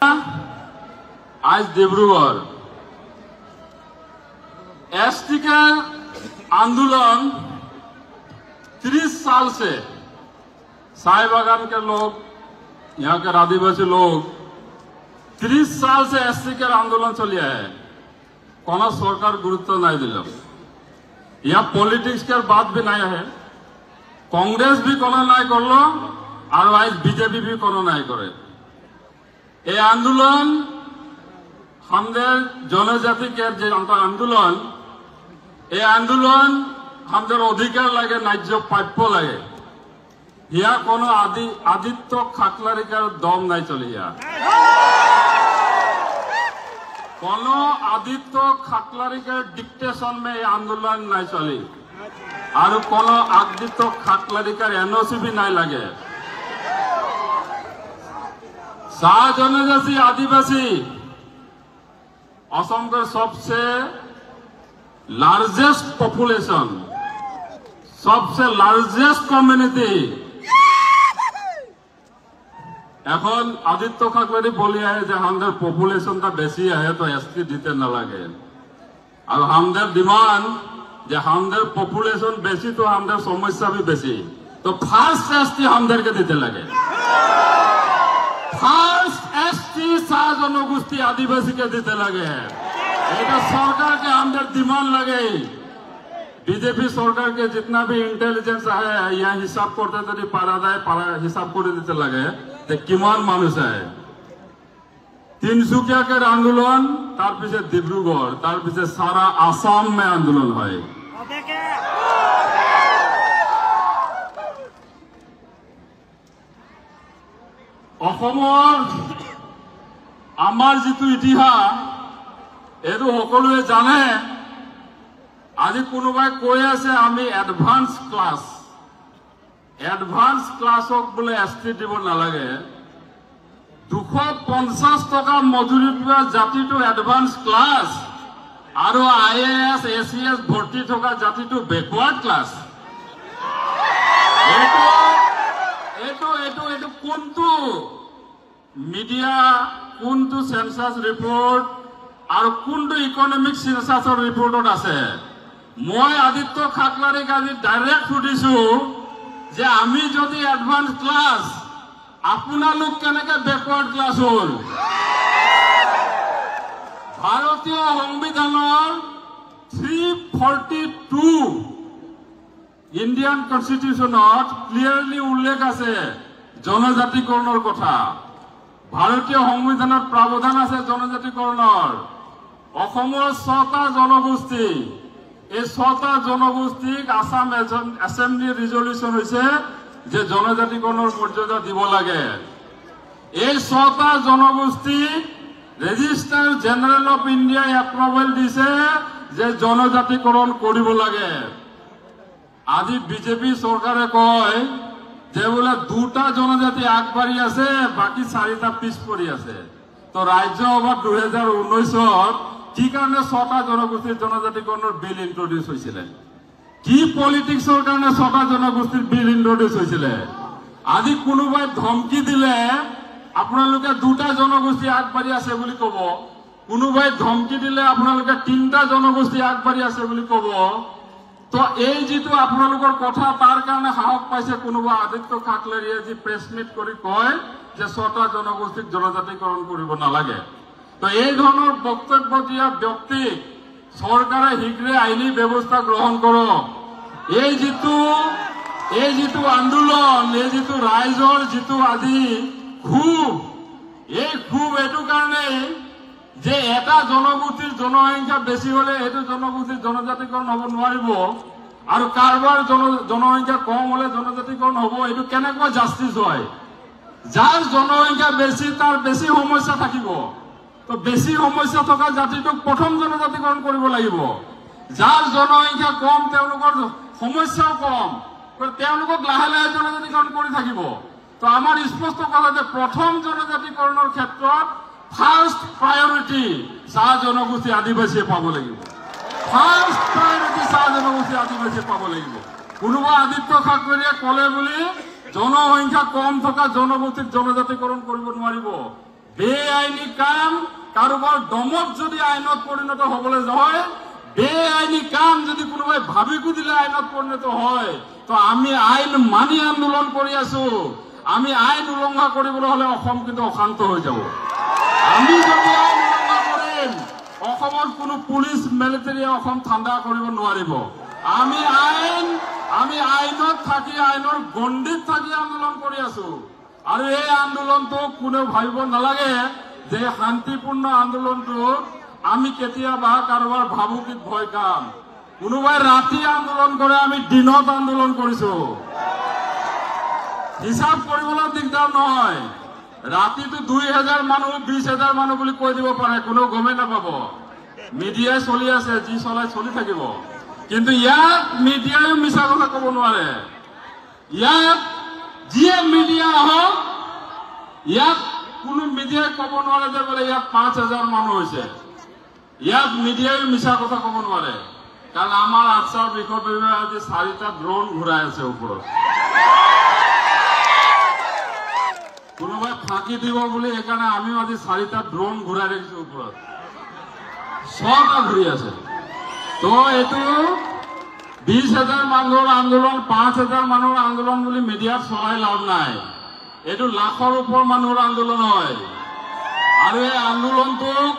आज डिब्रूगढ़ एसटी के आंदोलन 30 साल से साय बागान के लोग, यहाँ के आदिवासी लोग 30 साल से एसटी के आंदोलन चलिए है। कोनो सरकार गुरुत्व नहीं दिल। यहाँ पॉलिटिक्स के बात भी नहीं है। कांग्रेस भी कोनो नहीं कर लो और आज बीजेपी भी कोनो नहीं करे। ये आंदोलन हमारे जनजाति के आंदोलन, ये आंदोलन हमारे अधिकार लगे, न्याय प्राप्य लगे। यहाँ कोनो आदित्य खाकलारिकार दम नहीं चली। कोनो आदित्य खाकलारिकार डिक्टेशन में ये आंदोलन नहीं चली और कोनो आदित्य खाकलारिकार एनओसी भी नहीं लगे। शाह जनजाति आदिवासी असम के सबसे लार्जेस्ट पॉपुलेशन, सबसे लार्जेस्ट कम्युनिटी। এখন आदित्य खाकलारी बोली है जो हमारे पॉपुलेशन ता बेसी है तो एसटी दीते न लगे और हमारे डिमांड जो हमारे पॉपुलेशन बेसी तो हमारे समस्या भी बेसी तो फार्स्ट एसटी हमारे के दीते लगे। फार्स्ट एसटी शाह जनगोष्ठी आदिवासी के दीते लगे। ये सरकार के हमारे डिमांड लगे। बीजेपी सरकार के जितना भी इंटेलिजेंस है यहाँ हिसाब करते यदि पारा जाए हिसाब कर दीते लगे तो किमान मानुष है। तिनसुकिया के आंदोलन तार पीछे डिब्रूगढ़, तार पीछे सारा आसाम में आंदोलन है। आमार जितु इतिहास एदो सकलोए जाने। आज कोनोबाई কৈ আছে আমি एडभांस क्लासक बोले एसटी দিব নালাগে। 250 टका मजुरी पा जाति तो एडभांस क्लास और आईएएस एसीएस भर्ती थका जाति तो बैकवर्ड क्लास। কোনটো মিডিয়া, কোনটো সেন্সাস রিপোর্ট और কোনটো ইকোনমিক সেন্সাসৰ ৰিপৰ্টত আছে। মই আদিত্য খাকলাৰীক আজি ডাইৰেক্ট সুধিছো যে আমি যদি এডভান্স ক্লাস আপোনালোক কেনেকে ব্যাকওয়াৰ্ড ক্লাস হল। ভাৰতীয় সংবিধানৰ 342 ইন্ডিয়ান কনস্টিটিউশনত ক্লিয়াৰলি উল্লেখ আছে জনজাতিকৰণৰ কথা। ভাৰতীয় সংবিধানত প্ৰাৱধান আছে জনজাতিকৰণৰ। অসমৰ 6টা জনগোষ্ঠী, এই 6টা জনগোষ্ঠীক আসাম এসেম্বলি ৰিজলিউশন হয়েছে যে জনজাতিকৰণৰ মৰ্যাদা দিব লাগে। এই 6টা জনগোষ্ঠী ৰেজিস্টাৰ জেনাৰেল অফ ইন্ডিয়ায় এপ্ৰুভেল দিছে যে জনজাতিকৰণ কৰিব লাগে। আজি বিজেপি সরকারে কয় যে বলে 2টা জনজাতি আগবাড়ি আছে, বাকি 4টা পিছ পৰি আছে। তো রাজ্যসভাত 2019 কি কারণে 6টা জনগোষ্ঠীর জনজাতিকরণের বিল ইন্ট্রোডিউস হয়েছিল? কি পলিটিক্সের কারণে 6টা জনগোষ্ঠীর বিল ইন্ট্রোডিউস হয়েছিল? আজি কোনোবাই ধমকি দিলে আপোনালোকে 2টা জনগোষ্ঠী আগবাড়ি আছে বুলি কব, কোনোবাই ধমকি দিলে আপোনালোকে 3টা জনগোষ্ঠী আগবাড়ি আছে বুলি কব। তো এই যেটো আপোনালোকৰ কথা তাৰ কাৰণে সাহস পাইছে কোনোবা আদিত্য খাকলাৰীয়ে যি প্ৰেছ মিট কৰি কয় যে 6টা জনগোষ্ঠীক জনজাতিকৰণ কৰিব নালাগে। তো এই ধরনের বক্তব্য দিয়া ব্যক্তি সরকারে শীঘ্রে আইনি ব্যবস্থা গ্রহণ করক। এই যেটো আন্দোলন, এই যেটো রাইজর যেটো আজি ক্ষোভ, এই ক্ষোভ এইটো কারণে যে এটা জনগোষ্ঠীর জনসংখ্যা বেশি হলে এইটো জনগোষ্ঠীর জনজাতিকরণ হব নোৱাৰিব আৰ কাৰবাৰ জনসংখ্যা কম হলে জনজাতিকৰণ হব। এইটো কেনেকুৱা জাস্টিস হয়? যার জনসংখ্যা বেশি তার বেশি সমস্যা থাকিব। তো বেশি সমস্যা থকা জাতিটোক প্রথম জনজাতিকরণ কৰিব লাগিব। যাৰ জনসংখ্যা কম তেওঁলোকৰ সমস্যাও কম, তেওঁলোকক লাহে লাহে জনজাতিকৰণ কৰি থাকিব। তো আমাৰ স্পষ্ট কথা যে প্ৰথম জনজাতিকৰণেৰ ক্ষেত্ৰত ফাৰ্স্ট প্ৰায়োৰিটি চাহ জনগোষ্ঠী আদিবাসীয়ে পাব লাগিব। ফাৰ্স্ট প্ৰায়োৰিটি চাহ জনগোষ্ঠী আদিবাসীয়ে পাব লাগিব। কোনোবা আদিত্য খাকলাৰীয়ে কলে বুলি জনসংখ্যা কম থকা জনগোষ্ঠীক জনজাতিকৰণ কৰিব নোৱাৰিব। বেআইনী কাম কাৰোবাৰ দমত যদি আইনত পৰিণত হবলৈ হয়, বেআইনী কাম যদি কোনোবাই ভাবি কুদিলে আইনত পৰিণত হয়, তো আমি আইন মানি আন্দোলন কৰি আছো। আমি আইন উলংঘা কৰিবলৈ হলে অসম কিন্তু অশান্ত হৈ যাব। আমি যদি আইন উলংঘা কৰিম, অসমৰ কোনো পুলিচ মিলিটাৰীয়ে অসম ঠাণ্ডা কৰিব নোৱাৰিব। আমি আইনত থাকি আইনৰ গণ্ডিত থাকি আন্দোলন কৰি আছো। আৰু এই আন্দোলনটো কোনেও ভাবিব নালাগে যে শান্তিপূৰ্ণ আন্দোলনটো আমি কেতিয়াবা কাৰোবাৰ ভাবুকিত ভয় কাম। কোনোবাই ৰাতি আন্দোলন কৰে, আমি দিনত আন্দোলন কৰিছো। হিচাপ কৰিবলৈ দিগদাৰ নহয়। ৰাতিটো 2000 মানুহ 20,000 মানুহ বুলি কৈ দিব পাৰে, কোনেও গমেই নাপাব। মিডিয়াই চলি আছে, যি চলাই চলি থাকিব। কিন্তু ইয়াত মিডিয়াই মিছা কথা কব নোৱাৰে। ইয়াত যিয়ে মিডিয়া আহক, ইয়াত কোনো মিডিয়াই কব নোৱাৰে যে বোলে ইয়াত 5000 মানুহ হৈছে। ইয়াত মিডিয়াই মিছা কথা কব নোৱাৰে, কাৰণ আমাৰ আচাৰ বিষয় বিভাগে আজি 4টা ড্ৰোন ঘূৰাই আছে ওপৰত। কোনোবাই ফাঁকি দিব বুলি সেইকাৰণে আমিও আজি 4টা ড্ৰোন ঘূৰাই ৰাখিছো ওপৰত। 6টা ঘূৰি আছে। তো এইটো 20,000 মানুহৰ আন্দোলন, 5,000 মানুহৰ আন্দোলন বুলি মিডিয়াত চলাই লাভ নাই। এইটো লাখৰ ওপৰ মানুহৰ আন্দোলন হয়। আৰু এই আন্দোলনটোক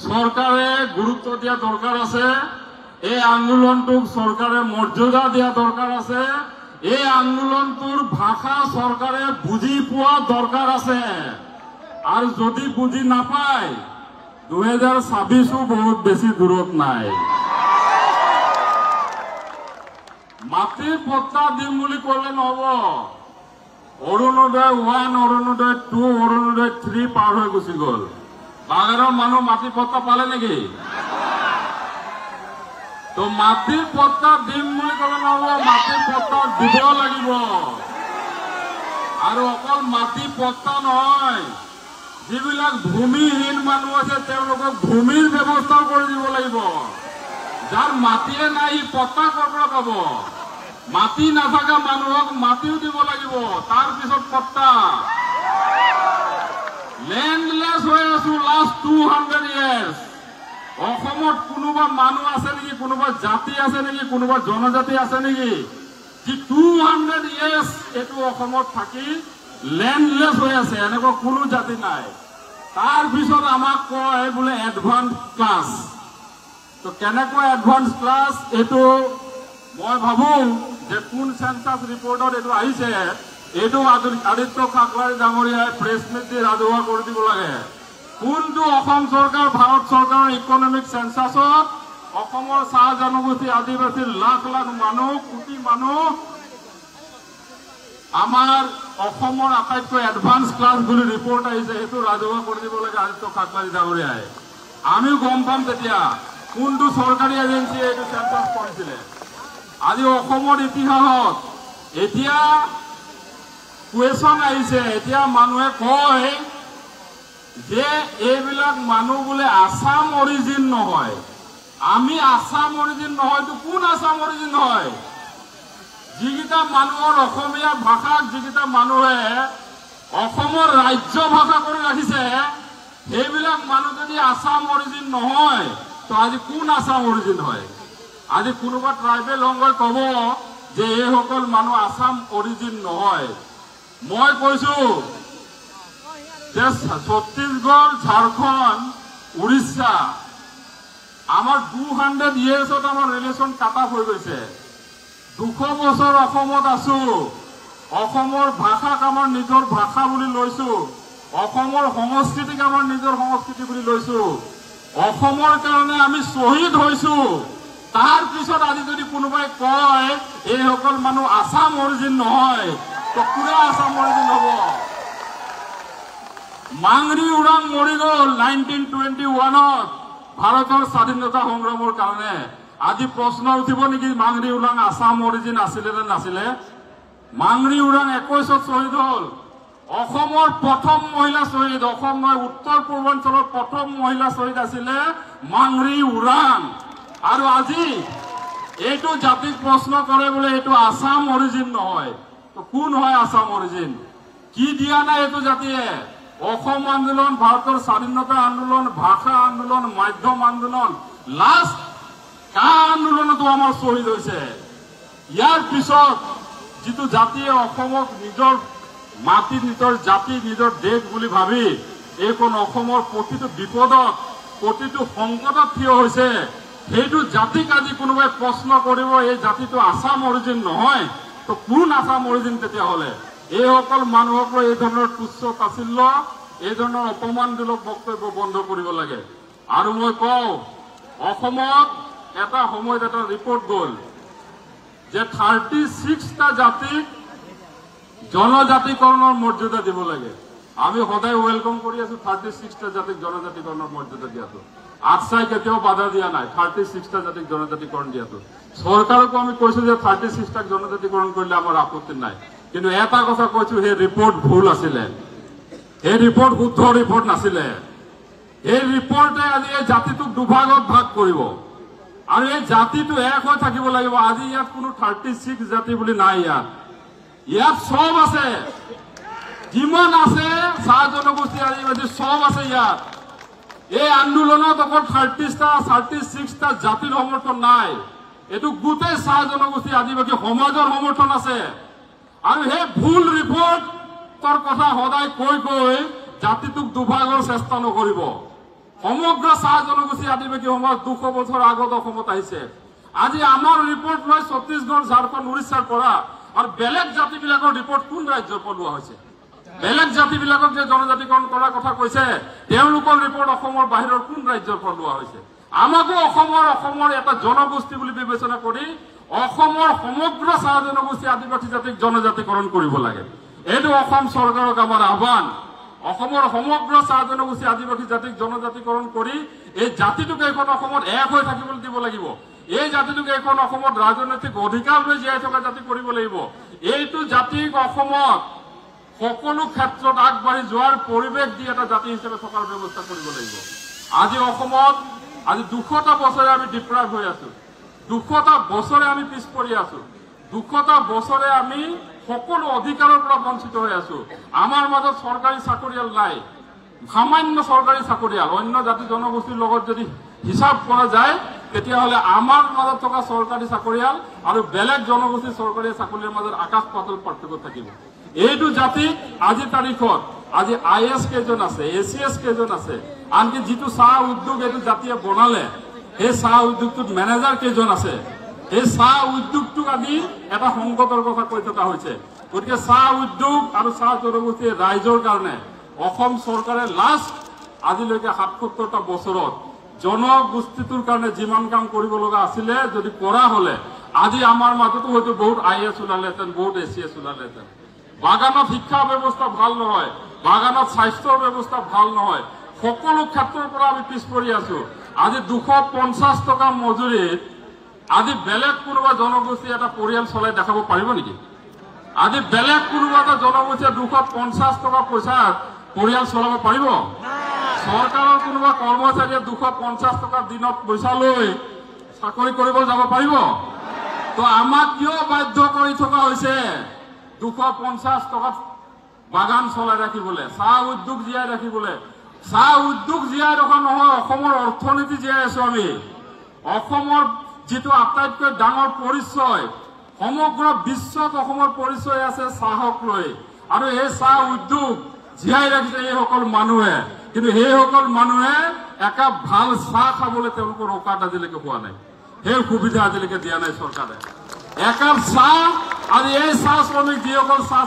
চৰকাৰে গুৰুত্ব দিয়া দৰকাৰ আছে। এই আন্দোলনটোক চৰকাৰে মৰ্যাদা দিয়া দৰকাৰ আছে। এই আন্দোলনটোৰ ভাষা চৰকাৰে বুজি পোৱা দৰকাৰ আছে। আৰু যদি বুজি নাপায়, 2026ও বহুত বেছি দূৰত নাই। মাটিৰ পট্টা দিম বুলি ক'লে নহব। অৰুণোদয় 1, অৰুণোদয় 2, অৰুণোদয় 3 পাৰ হৈ গুচি গল। বাগানৰ মানুহ মাটিৰ পট্টা পালে নেকি? তো মাটিৰ পট্টা দিম বুলি ক'লে নহব, মাটিৰ পট্টা দিব লাগিব। আৰু অকল মাটি পট্টা নহয়, যিবিলাক ভূমিহীন মানুহ আছে তেওঁলোকক ভূমিৰ ব্যৱস্থাও কৰি দিব লাগিব। যাৰ মাটিয়ে নাই সি পট্টা ক'ৰ পৰা পাব? মাটি নাথাকা মানুহক মাটিও দিব লাগিব, তাৰ পিছত পট্টা। লেণ্ডলেছ হৈ আছো লাষ্ট 200 years। অসমত কোনোবা মানুহ আছে নেকি, কোনোবা জাতি আছে নেকি, কোনোবা জনজাতি আছে নেকি যি 200 years এইটো অসমত থাকি লেণ্ডলেছ হৈ আছে? এনেকুৱা কোনো জাতি নাই। তাৰ পিছত আমাক কয় বোলে এডভান্স ক্লাছ। তো কেনেকুৱা এডভান্স ক্লাছ? এইটো মই ভাবো যে কোন সেন্সাস ৰিপৰ্টত এইটো আহিছে, এইটো আদিত্য ঠাকৰে ডাঙৰীয়াই প্ৰেছ মিট দি ৰাজহুৱা কৰি দিব লাগে। কোনটো অসম চৰকাৰ, ভাৰত চৰকাৰৰ ইকনমিক সেন্সাছত অসমৰ চাহ জনগোষ্ঠী আদিবাসীৰ লাখ লাখ মানুহ, কোটি মানুহ আমাৰ অসমৰ আটাইতকৈ এডভান্স ক্লাছ বুলি ৰিপৰ্ট আহিছে, সেইটো ৰাজহুৱা কৰি দিব লাগে আদিত্য ঠাকৰে ডাঙৰীয়াই। আমিও গম পাম তেতিয়া কোনটো চৰকাৰী এজেন্সিয়ে এইটো সেন্সাস কৰিছিলে। আজি অসমৰ ইতিহাসত এতিয়া কুৱেশ্যন আহিছে, এতিয়া মানুহে কয় যে এইবিলাক মানুহ বোলে আসাম অৰিজিন নহয়। আমি আসাম অৰিজিন নহয়তো কোন আসাম অৰিজিন হয়? যিকেইটা মানুহৰ অসমীয়া ভাষাক যিকেইটা মানুহে অসমৰ ৰাজ্য ভাষা কৰি ৰাখিছে, সেইবিলাক মানুহ যদি আসাম অৰিজিন নহয়, তো আজি কোন আসাম অৰিজিন হয়? আজি কোনোবা ট্ৰাইবেল সংঘই কব যে এইসকল মানুহ আসাম অৰিজিন নহয়। মই কৈছো যে ছত্তীশগড়, ঝাৰখণ্ড, উৰিষ্যা আমাৰ 200 yearsত আমাৰ ৰিলেশ্যন কাট অফ হৈ গৈছে। 200 বছৰ অসমত আছো, অসমৰ ভাষাক আমাৰ নিজৰ ভাষা বুলি লৈছো, অসমৰ সংস্কৃতিক আমাৰ নিজৰ সংস্কৃতি বুলি লৈছো, অসমৰ কাৰণে আমি শ্বহীদ হৈছো। তাৰ পিছত আজি যদি কোনোবাই কয় এইসকল মানুহ আসাম অৰিজিন নহয়, তো কোনে আসাম অৰিজিন হব? মাংৰি উৰাং মৰি গল 1921ত ভাৰতৰ স্বাধীনতা সংগ্ৰামৰ কাৰণে। আজি প্ৰশ্ন উঠিব নেকি মাংৰি উৰাং আসাম অৰিজিন আছিলে নে নাছিলে? মাংৰি উৰাং 21ত শ্বহীদ হল। অসমৰ প্ৰথম মহিলা শ্বহীদ, অসম নহয় উত্তৰ পূৰ্বাঞ্চলৰ প্ৰথম মহিলা শ্বহীদ আছিলে মাংৰি উৰাং। আৰু আজি এইটো জাতিক প্ৰশ্ন কৰে বোলে এইটো আসাম অৰিজিন নহয়, তো কোন হয় আসাম অৰিজিন? কি দিয়া নাই এইটো জাতিয়ে? অসম আন্দোলন, ভাৰতৰ স্বাধীনতা আন্দোলন, ভাষা আন্দোলন, মাধ্যম আন্দোলন, লাষ্ট কা আন্দোলনতো আমাৰ শ্বহীদ হৈছে। ইয়াৰ পিছত যিটো জাতিয়ে অসমক নিজৰ মাটি, নিজৰ জাতি, নিজৰ দেশ বুলি ভাবি এইখন অসমৰ প্ৰতিটো বিপদত, প্ৰতিটো সংকটত থিয় হৈছে, সেইটো জাতিক আজি কোনোবাই প্ৰশ্ন কৰিব এই জাতিটো আসাম অৰিজিন নহয়, তো কোন আসাম অৰিজিন তেতিয়াহ'লে? এইসকল মানুহক লৈ এই ধৰণৰ তুচ্ছ তাচ্ছিল্য, এই ধৰণৰ অপমানমূলক বক্তব্য বন্ধ কৰিব লাগে। আৰু মই কওঁ, অসমত এটা সময়ত এটা ৰিপৰ্ট গ'ল যে 36টা জাতিক জনজাতিকৰণৰ মৰ্যাদা দিব লাগে। আমি সদায় ওয়েলকাম কৰি আছো 36টা জাতিক জনজাতিকৰণৰ মৰ্যাদা দিয়াটো। আকসাই কেতিয়াও বাধা দিয়া নাই 36টা জাতিক জনজাতিকৰণ দিয়াটো। চৰকাৰকো আমি কৈছো যে 36টাক জনজাতিকৰণ কৰিলে আমাৰ আপত্তি নাই, কিন্তু এটা কথা কৈছো, সেই ৰিপৰ্ট ভুল আছিলে, সেই ৰিপৰ্ট শুদ্ধ ৰিপৰ্ট নাছিলে। এই ৰিপৰ্টে আজি এই জাতিটোক দুভাগত ভাগ কৰিব আৰু এই জাতিটো এক হৈ থাকিব লাগিব। আজি ইয়াত কোনো 36 জাতি বুলি নাই, ইয়াত সব আছে, যিমান আছে চাহ জনগোষ্ঠী আদিবাসী সব আছে ইয়াত। এই আন্দোলনত অকল 36টা জাতিৰ সমৰ্থন নাই, এইটো গোটেই চাহ জনগোষ্ঠী আদিবাসী সমাজৰ সমৰ্থন আছে। আৰু সেই ভুল ৰিপৰ্টৰ কথা সদায় কৈ কৈ জাতিটোক দুভাগৰ চেষ্টা নকৰিব। সমগ্ৰ চাহ জনগোষ্ঠী আদিবাসী সমাজ 200 বছৰ আগত অসমত আহিছে। আজি আমাৰ ৰিপৰ্ট লৈ ছত্তীশগড়, ঝাৰখণ্ড, উৰিষ্যাৰ পৰা আৰু বেলেগ জাতিবিলাকৰ ৰিপৰ্ট কোন ৰাজ্যৰ পৰা লোৱা হৈছে? বেলেগ জাতিবিলাকক যে জনজাতিকৰণ কৰাৰ কথা কৈছে, তেওঁলোকৰ ৰিপৰ্ট অসমৰ বাহিৰৰ কোন ৰাজ্যৰ পৰা লোৱা হৈছে? আমাকো অসমৰ এটা জনগোষ্ঠী বুলি বিবেচনা কৰি অসমৰ সমগ্ৰ চাহ জনগোষ্ঠী আদিবাসী জাতিক জনজাতিকৰণ কৰিব লাগে। এইটো অসম চৰকাৰক আমাৰ আহ্বান। অসমৰ সমগ্ৰ চাহ জনগোষ্ঠী আদিবাসী জাতিক জনজাতিকৰণ কৰি এই জাতিটোক এইখন অসমত এক হৈ থাকিবলৈ দিব লাগিব। এই জাতিটোক এইখন অসমত ৰাজনৈতিক অধিকাৰ লৈ জীয়াই থকা জাতি কৰিব লাগিব। এইটো জাতিক অসমত সকলো ক্ষেত্ৰত আগবাঢ়ি যোৱাৰ পৰিৱেশ দি এটা জাতি হিচাপে থকাৰ ব্যৱস্থা কৰিব লাগিব। আজি অসমত আজি 200টা বছৰে আমি ডিপ্ৰাইভ হৈ আছো, 200টা বছৰে আমি পিছ পৰি আছো, 200টা বছৰে আমি সকলো অধিকাৰৰ পৰা বঞ্চিত হৈ আছো। আমাৰ মাজত চৰকাৰী চাকৰিয়াল নাই, সামান্য চৰকাৰী চাকৰিয়াল। অন্য জাতি জনগোষ্ঠীৰ লগত যদি হিচাপ কৰা যায়, তেতিয়াহ'লে আমাৰ মাজত থকা চৰকাৰী চাকৰিয়াল আৰু বেলেগ জনগোষ্ঠীৰ চৰকাৰী চাকৰিয়াৰ মাজত আকাশ পাতাল পাৰ্থক্য থাকিব। এইটো জাতি আজি তাৰিখত আজি IAS কেইজন আছে, ACS কেইজন আছে, আনকি যিটো চাহ উদ্যোগ এইটো জাতিয়ে বনালে, সেই চাহ উদ্যোগটোত মেনেজাৰ কেইজন আছে? এই চাহ উদ্যোগটোক আজি এটা সংকটৰ কথা কৈ থকা হৈছে। গতিকে চাহ উদ্যোগ আৰু চাহ জনগোষ্ঠীৰ ৰাইজৰ কাৰণে অসম চৰকাৰে লাষ্ট আজিলৈকে 77টা বছৰত জনগোষ্ঠীটোৰ কাৰণে যিমান কাম কৰিব লগা আছিলে, যদি কৰা হলে আজি আমাৰ মাজতো হয়তো বহুত IAS ওলালেহেঁতেন, বহুত ACS ওলালেহেঁতেন। বাগানত শিক্ষা ব্যৱস্থা ভাল নহয়, বাগানত স্বাস্থ্যৰ ব্যৱস্থা ভাল নহয়, সকলো ক্ষেত্ৰৰ পৰা আমি পিছ পৰি আছো। আজি 250 টকা মজুৰিত আজি বেলেগ কোনোবা জনগোষ্ঠী এটা পৰিয়াল চলাই দেখাব পাৰিব নেকি? আজি বেলেগ কোনোবা এটা জনগোষ্ঠীয়ে 250 টকা পইচাত পৰিয়াল চলাব পাৰিব? চৰকাৰৰ কোনোবা কৰ্মচাৰীয়ে 250 টকা দিনত পইচা লৈ চাকৰি কৰিব যাব পাৰিব? তো আমাক কিয় বাধ্য কৰি থকা হৈছে 250 টকাত বাগান চলাই ৰাখিবলৈ, চাহ উদ্যোগ জীয়াই ৰাখিবলৈ? চাহ উদ্যোগ জীয়াই ৰখা নহয়, অসমৰ অৰ্থনীতি জীয়াই আছো আমি। অসমৰ যিটো আটাইতকৈ ডাঙৰ পৰিচয়, সমগ্ৰ বিশ্বত অসমৰ পৰিচয় আছে চাহক লৈ, আৰু এই চাহ উদ্যোগ জীয়াই ৰাখিছে এইসকল মানুহে। কিন্তু সেইসকল মানুহে একাপ ভাল চাহ খাবলৈ তেওঁলোকৰ অকাত আজিলৈকে হোৱা নাই, সেই সুবিধা আজিলৈকে দিয়া নাই চৰকাৰে। একাপ চাহ, আৰু এই চাহ শ্ৰমিক যিসকল চাহ